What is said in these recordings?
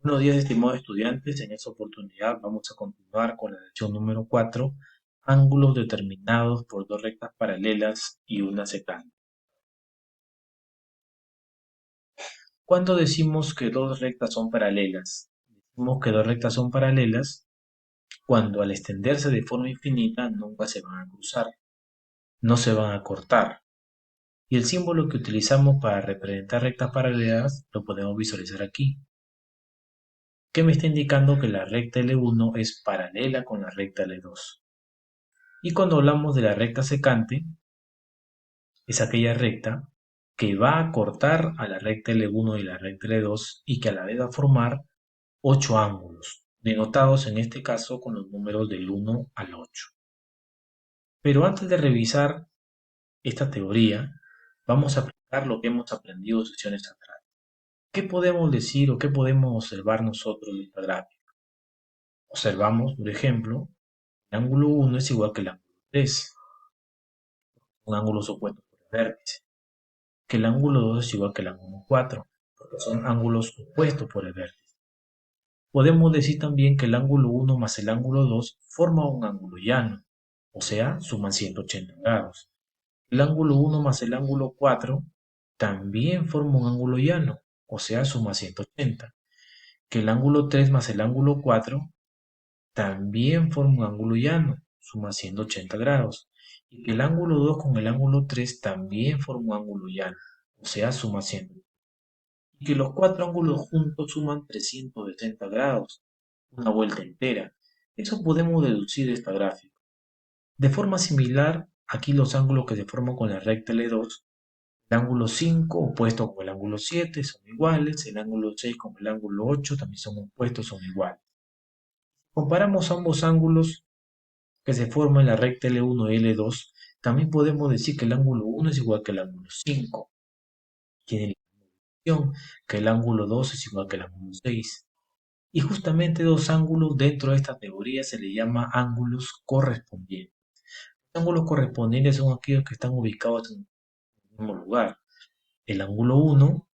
Buenos días, estimados estudiantes. En esta oportunidad vamos a continuar con la lección número 4, ángulos determinados por dos rectas paralelas y una secante. ¿Cuándo decimos que dos rectas son paralelas? Decimos que dos rectas son paralelas cuando al extenderse de forma infinita nunca se van a cruzar, no se van a cortar. Y el símbolo que utilizamos para representar rectas paralelas lo podemos visualizar aquí, que me está indicando que la recta L1 es paralela con la recta L2. Y cuando hablamos de la recta secante, es aquella recta que va a cortar a la recta L1 y la recta L2 y que a la vez va a formar 8 ángulos, denotados en este caso con los números del 1 al 8. Pero antes de revisar esta teoría, vamos a aplicar lo que hemos aprendido sesiones atrás. ¿Qué podemos decir o qué podemos observar nosotros de esta gráfica? Observamos, por ejemplo, el ángulo 1 es igual que el ángulo 3, son ángulos opuestos por el vértice. Que el ángulo 2 es igual que el ángulo 4, porque son ángulos opuestos por el vértice. Podemos decir también que el ángulo 1 más el ángulo 2 forma un ángulo llano, o sea, suman 180 grados. El ángulo 1 más el ángulo 4 también forma un ángulo llano, o sea, suma 180. Que el ángulo 3 más el ángulo 4 también forma un ángulo llano, suma 180 grados. Y que el ángulo 2 con el ángulo 3 también forma un ángulo llano, o sea, suma 180. Y que los cuatro ángulos juntos suman 360 grados, una vuelta entera. Eso podemos deducir de esta gráfica. De forma similar, aquí los ángulos que se forman con la recta L2, el ángulo 5 opuesto con el ángulo 7 son iguales, el ángulo 6 con el ángulo 8 también son opuestos, son iguales. Comparamos ambos ángulos que se forman en la recta L1 y L2, también podemos decir que el ángulo 1 es igual que el ángulo 5. Tiene la misma que el ángulo 2 es igual que el ángulo 6. Y justamente dos ángulos dentro de esta teoría se le llama ángulos correspondientes. Los ángulos correspondientes son aquellos que están ubicados en el mismo lugar. El ángulo 1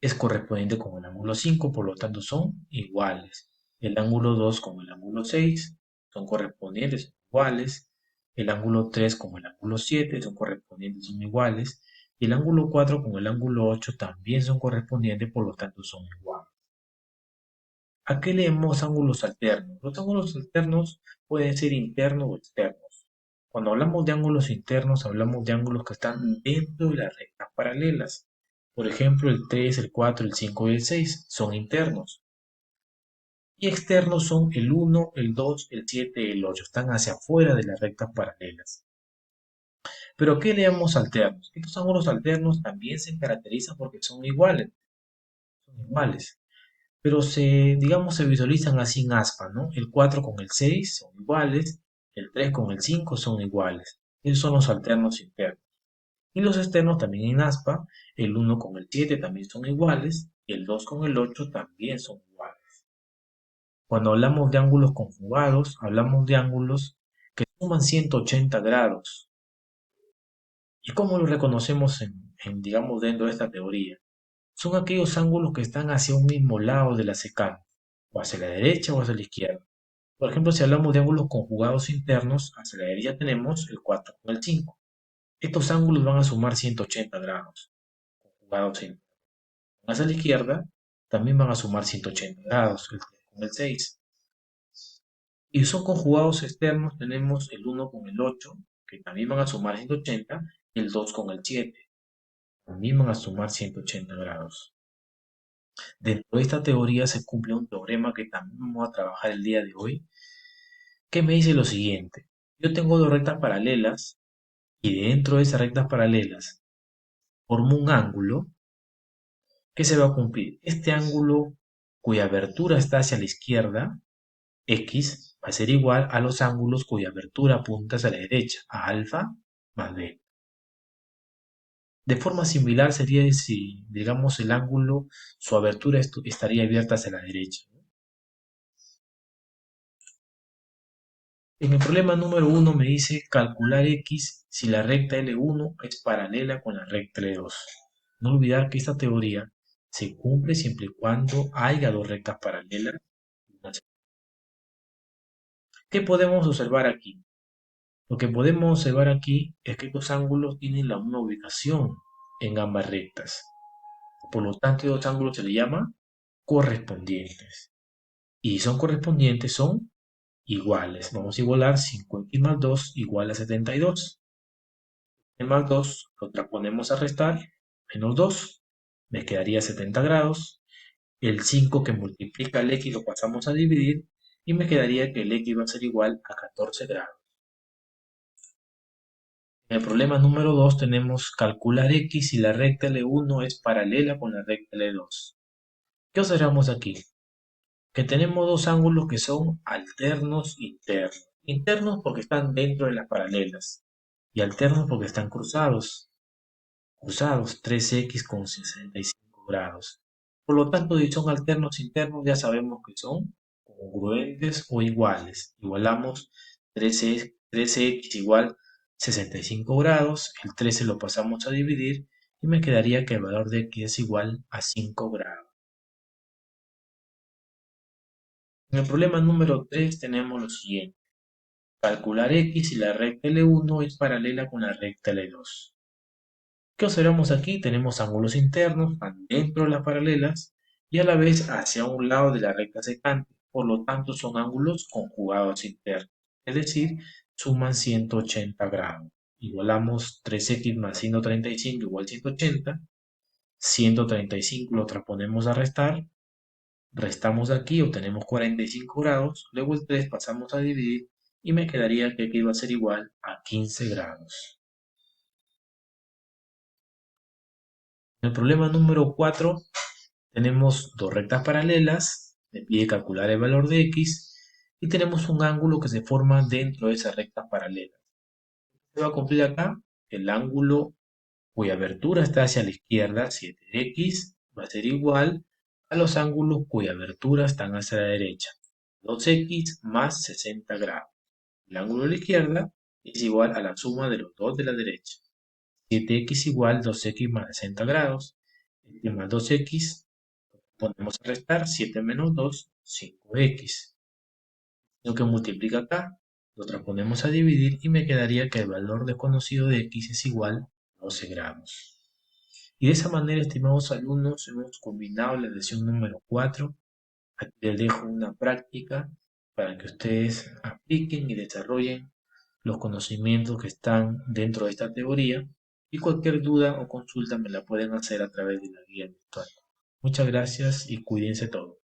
es correspondiente con el ángulo 5, por lo tanto son iguales. El ángulo 2 con el ángulo 6 son correspondientes, son iguales. El ángulo 3 con el ángulo 7 son correspondientes, son iguales. Y el ángulo 4 con el ángulo 8 también son correspondientes, por lo tanto son iguales. ¿A qué le llamamos ángulos alternos? Los ángulos alternos pueden ser internos o externos. Cuando hablamos de ángulos internos, hablamos de ángulos que están dentro de las rectas paralelas. Por ejemplo, el 3, el 4, el 5 y el 6 son internos. Y externos son el 1, el 2, el 7 y el 8. Están hacia afuera de las rectas paralelas. ¿Pero qué le llamamos alternos? Estos ángulos alternos también se caracterizan porque son iguales. Son iguales. Pero digamos, se visualizan así en aspa, ¿no? El 4 con el 6 son iguales, el 3 con el 5 son iguales. Esos son los alternos internos. Y los externos también en aspa, el 1 con el 7 también son iguales, y el 2 con el 8 también son iguales. Cuando hablamos de ángulos conjugados, hablamos de ángulos que suman 180 grados. ¿Y cómo los reconocemos digamos, dentro de esta teoría? Son aquellos ángulos que están hacia un mismo lado de la secante, o hacia la derecha o hacia la izquierda. Por ejemplo, si hablamos de ángulos conjugados internos, hacia la derecha tenemos el 4 con el 5. Estos ángulos van a sumar 180 grados, conjugados internos. Hacia la izquierda también van a sumar 180 grados, el 3 con el 6. Y son conjugados externos, tenemos el 1 con el 8, que también van a sumar 180, y el 2 con el 7, también van a sumar 180 grados. Dentro de esta teoría se cumple un teorema que también vamos a trabajar el día de hoy, que me dice lo siguiente. Yo tengo dos rectas paralelas y dentro de esas rectas paralelas formo un ángulo que se va a cumplir. Este ángulo cuya abertura está hacia la izquierda, X, va a ser igual a los ángulos cuya abertura apunta hacia la derecha, a alfa más beta. De forma similar sería si, digamos, el ángulo, su abertura estaría abierta hacia la derecha. En el problema número 1 me dice calcular x si la recta L1 es paralela con la recta L2. No olvidar que esta teoría se cumple siempre y cuando haya dos rectas paralelas. ¿Qué podemos observar aquí? Lo que podemos observar aquí es que estos ángulos tienen la misma ubicación en ambas rectas. Por lo tanto, estos ángulos se le llaman correspondientes. Y si son correspondientes, son iguales. Vamos a igualar 5x más 2 igual a 72. El más 2 lo transponemos a restar, menos 2, me quedaría 70 grados. El 5 que multiplica el x lo pasamos a dividir y me quedaría que el x va a ser igual a 14 grados. En el problema número 2 tenemos calcular x si la recta L1 es paralela con la recta L2. ¿Qué observamos aquí? Que tenemos dos ángulos que son alternos internos. Internos porque están dentro de las paralelas y alternos porque están cruzados. Cruzados 3x con 65 grados. Por lo tanto, si son alternos internos, ya sabemos que son congruentes o iguales. Igualamos 13x igual 65 grados, el 13 lo pasamos a dividir y me quedaría que el valor de x es igual a 5 grados. En el problema número 3 tenemos lo siguiente. Calcular x si la recta L1 es paralela con la recta L2. ¿Qué observamos aquí? Tenemos ángulos internos, van dentro de las paralelas y a la vez hacia un lado de la recta secante. Por lo tanto, son ángulos conjugados internos, es decir, suman 180 grados. Igualamos 3x más 135 igual 180. 135 lo transponemos a restar. Restamos aquí, obtenemos 45 grados. Luego el 3 pasamos a dividir y me quedaría que aquí va a ser igual a 15 grados. En el problema número 4 tenemos dos rectas paralelas, me pide calcular el valor de x y tenemos un ángulo que se forma dentro de esas rectas paralelas. ¿Qué va a cumplir acá? El ángulo cuya abertura está hacia la izquierda, 7x, va a ser igual a los ángulos cuya abertura están hacia la derecha, 2x más 60 grados. El ángulo de la izquierda es igual a la suma de los dos de la derecha. 7x igual 2x más 60 grados. Este más 2x, ponemos a restar 7 menos 2, 5x. Lo que multiplica acá, lo transponemos a dividir y me quedaría que el valor desconocido de x es igual a 12 grados. Y de esa manera, estimados alumnos, hemos combinado la lección número 4. Aquí les dejo una práctica para que ustedes apliquen y desarrollen los conocimientos que están dentro de esta teoría y cualquier duda o consulta me la pueden hacer a través de la guía virtual. Muchas gracias y cuídense todos.